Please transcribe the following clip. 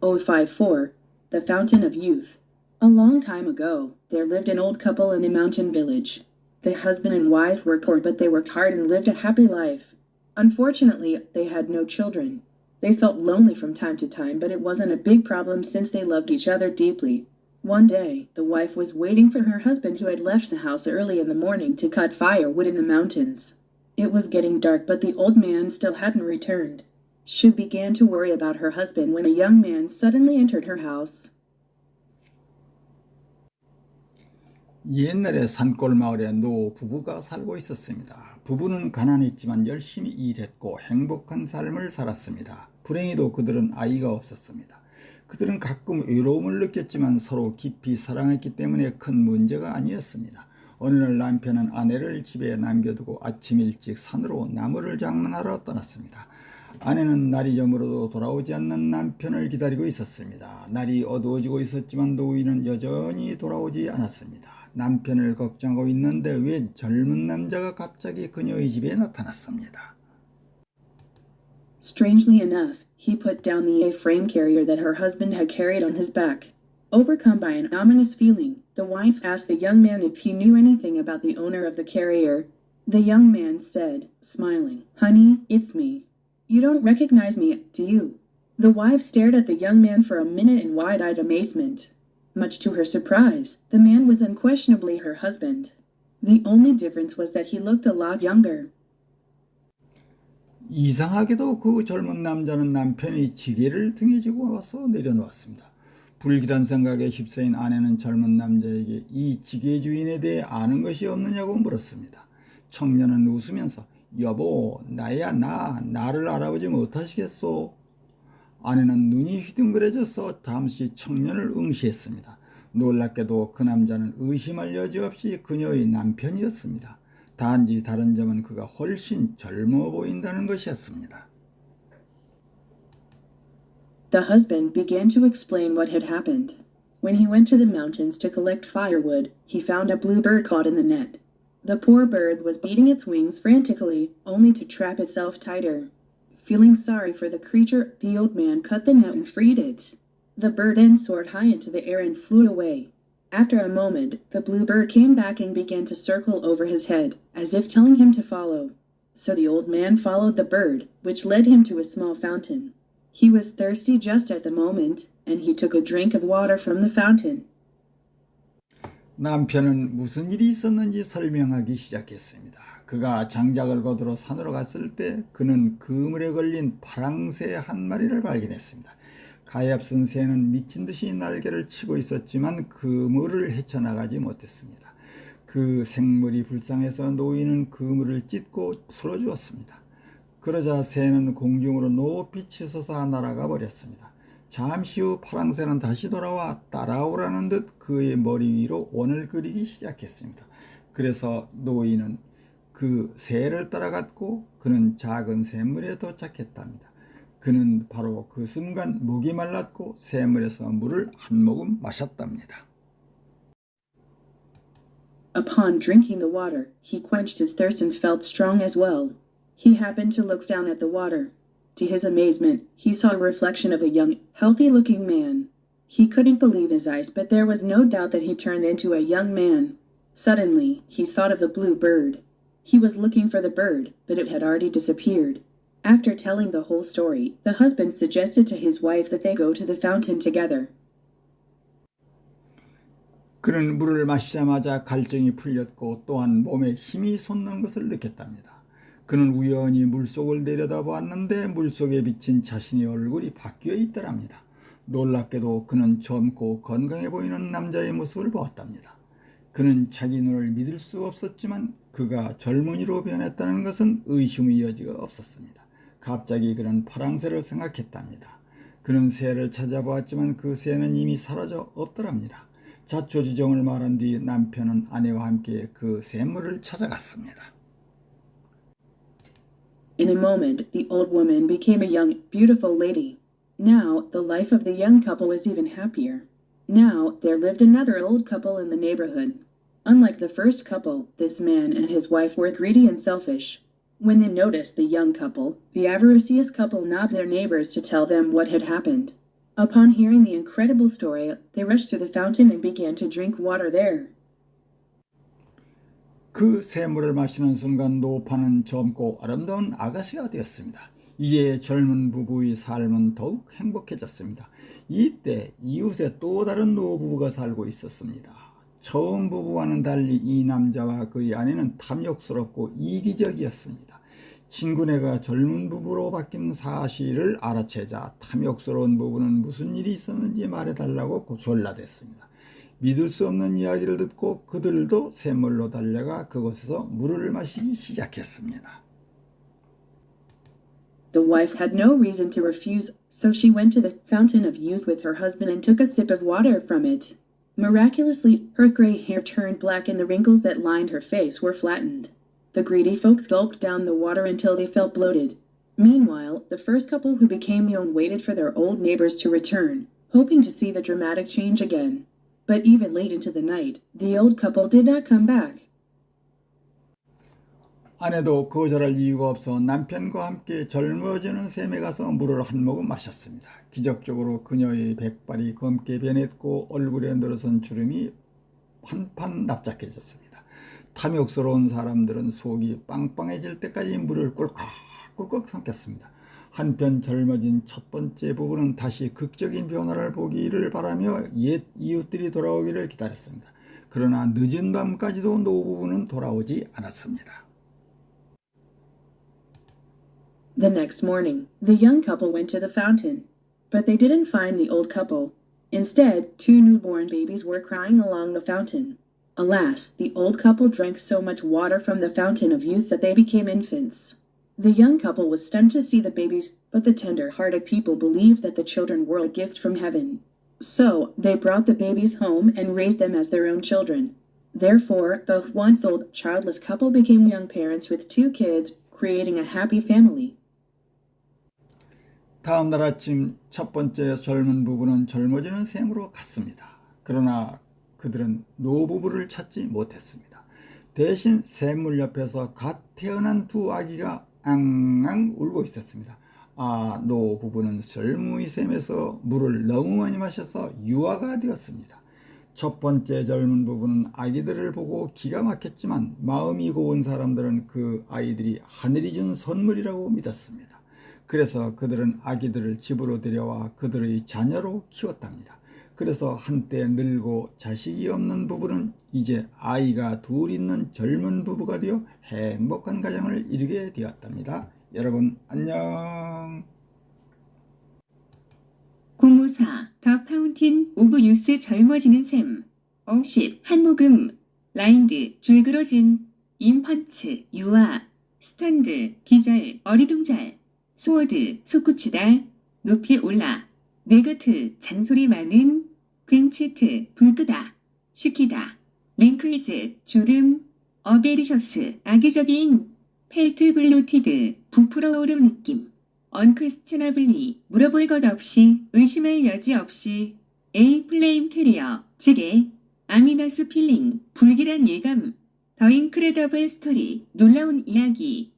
054, The Fountain of Youth. A long time ago, there lived an old couple in a mountain village. The husband and wife were poor, but they worked hard and lived a happy life. Unfortunately, they had no children. They felt lonely from time to time, but it wasn't a big problem since they loved each other deeply. One day, the wife was waiting for her husband, who had left the house early in the morning to cut firewood in the mountains. It was getting dark, but the old man still hadn't returned. She began to worry about her husband when a young man suddenly entered her house. 옛날에 산골 마을에 노 부부가 살고 있었습니다. 부부는 가난했지만 열심히 일했고 행복한 삶을 살았습니다. 불행히도 그들은 아이가 없었습니다. 그들은 가끔 외로움을 느꼈지만 서로 깊이 사랑했기 때문에 큰 문제가 아니었습니다. 어느 날 남편은 아내를 집에 남겨두고 아침 일찍 산으로 나무를 장만하러 떠났습니다. 아내는 날이 저물어도 돌아오지 않는 남편을 기다리고 있었습니다. 날이 어두워지고 있었지만 노인은 여전히 돌아오지 않았습니다. 남편을 걱정하고 있는데 왜 젊은 남자가 갑자기 그녀의 집에 나타났습니다. Strangely enough, he put down the A-frame carrier that her husband had carried on his back. Overcome by an ominous feeling, the wife asked the young man if he knew anything about the owner of the carrier. The young man said, smiling, "Honey, it's me. You don't recognize me, do you?" The wife stared at the young man for a minute in wide-eyed amazement. Much to her surprise, the man was unquestionably her husband. The only difference was that he looked a lot younger. 이상하게도 그 젊은 남자는 남편이 지게를 등에 지고 와서 내려놓았습니다. 불길한 생각에 휩싸인 아내는 젊은 남자에게 이 지게 주인에 대해 아는 것이 없느냐고 물었습니다. 청년은 웃으면서 "여보, 나를 알아보지 못하시겠소?" 아내는 눈이 휘둥그레져서 잠시 청년을 응시했습니다. 놀랍게도 그 남자는 의심할 여지 없이 그녀의 남편이었습니다. 단지 다른 점은 그가 훨씬 젊어 보인다는 것이었습니다. The husband began to explain what had happened. When he went to the mountains to collect firewood, he found a blue bird caught in the net. The poor bird was beating its wings frantically, only to trap itself tighter. Feeling sorry for the creature, the old man cut the net and freed it. The bird then soared high into the air and flew away. After a moment, the blue bird came back and began to circle over his head, as if telling him to follow. So the old man followed the bird, which led him to a small fountain. He was thirsty just at the moment, and he took a drink of water from the fountain. 남편은 무슨 일이 있었는지 설명하기 시작했습니다. 그가 장작을 거두러 산으로 갔을 때 그는 그물에 걸린 파랑새 한 마리를 발견했습니다. 가엾은 새는 미친 듯이 날개를 치고 있었지만 그물을 헤쳐나가지 못했습니다. 그 생물이 불쌍해서 노인은 그물을 찢고 풀어주었습니다. 그러자 새는 공중으로 높이 치솟아 날아가 버렸습니다. 잠시 후 파랑새는 다시 돌아와 따라오라는 듯 그의 머리 위로 원을 그리기 시작했습니다. 그래서 노인은 그 새를 따라갔고 그는 작은 샘물에 도착했답니다. 그는 바로 그 순간 목이 말랐고 샘물에서 물을 한 모금 마셨답니다. Upon drinking the water, he quenched his thirst and felt strong as well. He happened to look down at the water. To his amazement, he saw a reflection of a young, healthy-looking man. He couldn't believe his eyes, but there was no doubt that he turned into a young man. Suddenly, he thought of the blue bird. He was looking for the bird, but it had already disappeared. After telling the whole story, the husband suggested to his wife that they go to the fountain together. 그는 물을 마시자마자 갈증이 풀렸고 또한 몸에 힘이 솟는 것을 느꼈답니다. 그는 우연히 물속을 내려다보았는데 물속에 비친 자신의 얼굴이 바뀌어 있더랍니다. 놀랍게도 그는 젊고 건강해 보이는 남자의 모습을 보았답니다. 그는 자기 눈을 믿을 수 없었지만 그가 젊은이로 변했다는 것은 의심의 여지가 없었습니다. 갑자기 그는 파랑새를 생각했답니다. 그는 새를 찾아보았지만 그 새는 이미 사라져 없더랍니다. 자초지종을 말한 뒤 남편은 아내와 함께 그 샘물을 찾아갔습니다. In a moment, the old woman became a young, beautiful lady. Now, the life of the young couple was even happier. Now, there lived another old couple in the neighborhood. Unlike the first couple, this man and his wife were greedy and selfish. When they noticed the young couple, the avaricious couple nabbed their neighbors to tell them what had happened. Upon hearing the incredible story, they rushed to the fountain and began to drink water there. 그 샘물을 마시는 순간 노파는 젊고 아름다운 아가씨가 되었습니다. 이제 젊은 부부의 삶은 더욱 행복해졌습니다. 이때 이웃에 또 다른 노부부가 살고 있었습니다. 처음 부부와는 달리 이 남자와 그의 아내는 탐욕스럽고 이기적이었습니다. 친구네가 젊은 부부로 바뀐 사실을 알아채자 탐욕스러운 부부는 무슨 일이 있었는지 말해달라고 졸라댔습니다. 믿을 수 없는 이야기를 듣고 그들도 샘물로 달려가 그곳에서 물을 마시기 시작했습니다. The wife had no reason to refuse, so she went to the fountain of youth with her husband and took a sip of water from it. Miraculously, her gray hair turned black and the wrinkles that lined her face were flattened. The greedy folks gulped down the water until they felt bloated. Meanwhile, the first couple who became young waited for their old neighbors to return, hoping to see the dramatic change again. But even late into the night, the old couple did not come back. 아내도 거절할 이유가 없어 남편과 함께 젊어지는 샘에 가서 물을 한 모금 마셨습니다. 기적적으로 그녀의 백발이 검게 변했고 얼굴에 늘어선 주름이 판판 납작해졌습니다. 탐욕스러운 사람들은 속이 빵빵해질 때까지 물을 꿀꺽꿀꺽 삼켰습니다. 한편 젊어진 첫 번째 부부는 다시 극적인 변화를 보기를 바라며 옛 이웃들이 돌아오기를 기다렸습니다. 그러나 늦은 밤까지도 노부부는 돌아오지 않았습니다. The next morning, the young couple went to the fountain, but they didn't find the old couple. Instead, two newborn babies were crying along the fountain. Alas, the old couple drank so much water from the fountain of youth that they became infants. The young couple was stunned to see the babies, but the tender-hearted people believed that the children were a gift from heaven. So, they brought the babies home and raised them as their own children. Therefore, the once-old childless couple became young parents with two kids, creating a happy family. 다음 날 아침 첫 번째 젊은 부부는 젊어지는 샘으로 갔습니다. 그러나 그들은 노부부를 찾지 못했습니다. 대신 샘물 옆에서 갓 태어난 두 아기가 앙앙 울고 있었습니다. 노부부는 젊은이 샘에서 물을 너무 많이 마셔서 유아가 되었습니다. 첫 번째 젊은 부부는 아기들을 보고 기가 막혔지만 마음이 고운 사람들은 그 아이들이 하늘이 준 선물이라고 믿었습니다. 그래서 그들은 아기들을 집으로 데려와 그들의 자녀로 키웠답니다. 그래서 한때 늙고 자식이 없는 부부는 이제 아이가 둘 있는 젊은 부부가 되어 행복한 가정을 이루게 되었답니다. 여러분 안녕. 054 더 파운틴 오브 유스 젊어지는 샘 50 한모금 라인드 줄그러진 임펀츠 유아 스턴드 기절 어리둥절 소워드 솟구치다 높이 올라 네거트 잔소리 많은 괜치트 불끄다 시키다 링클즈 주름 어베리셔스 악의적인 펠트 블루티드 부풀어 오름 느낌 언퀘스처너블리 물어볼 것 없이 의심할 여지 없이 A 플레임 캐리어 즉에 아미너스 필링 불길한 예감 더 인크레더블 스토리 놀라운 이야기